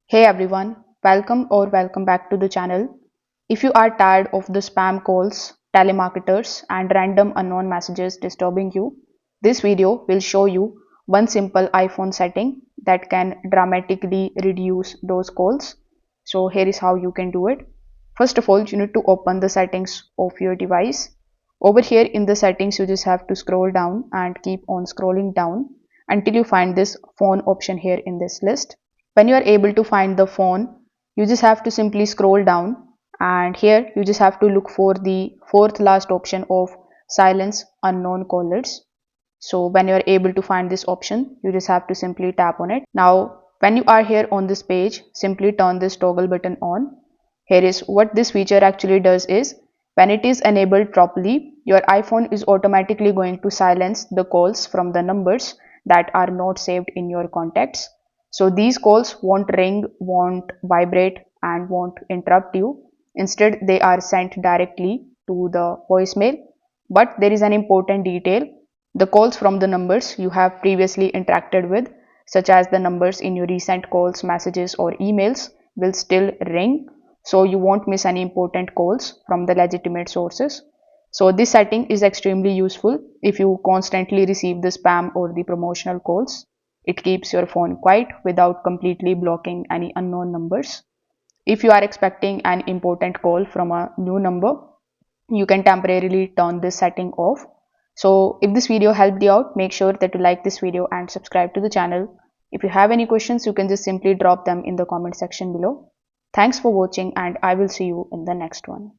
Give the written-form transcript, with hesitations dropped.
Hey everyone, welcome back to the channel. If you are tired of the spam calls, telemarketers, and random unknown messages disturbing you, this video will show you one simple iPhone setting that can dramatically reduce those calls. So here is how you can do it. First of all, you need to open the settings of your device. Over here in the settings, you just have to scroll down and keep on scrolling down until you find this phone option here in this list. When you are able to find the phone, you just have to simply scroll down, and here you just have to look for the fourth last option of silence unknown callers. So when you are able to find this option, you just have to simply tap on it. Now when you are here on this page, simply turn this toggle button on. Here is what this feature actually does is, when it is enabled properly, your iPhone is automatically going to silence the calls from the numbers that are not saved in your contacts. So these calls won't ring, won't vibrate, and won't interrupt you. Instead, they are sent directly to the voicemail. But there is an important detail. The calls from the numbers you have previously interacted with, such as the numbers in your recent calls, messages, or emails, will still ring, so you won't miss any important calls from the legitimate sources. So this setting is extremely useful if you constantly receive the spam or the promotional calls. It keeps your phone quiet without completely blocking any unknown numbers. If you are expecting an important call from a new number, you can temporarily turn this setting off. So if this video helped you out, make sure that you like this video and subscribe to the channel. If you have any questions, you can just simply drop them in the comment section below. Thanks for watching, and I will see you in the next one.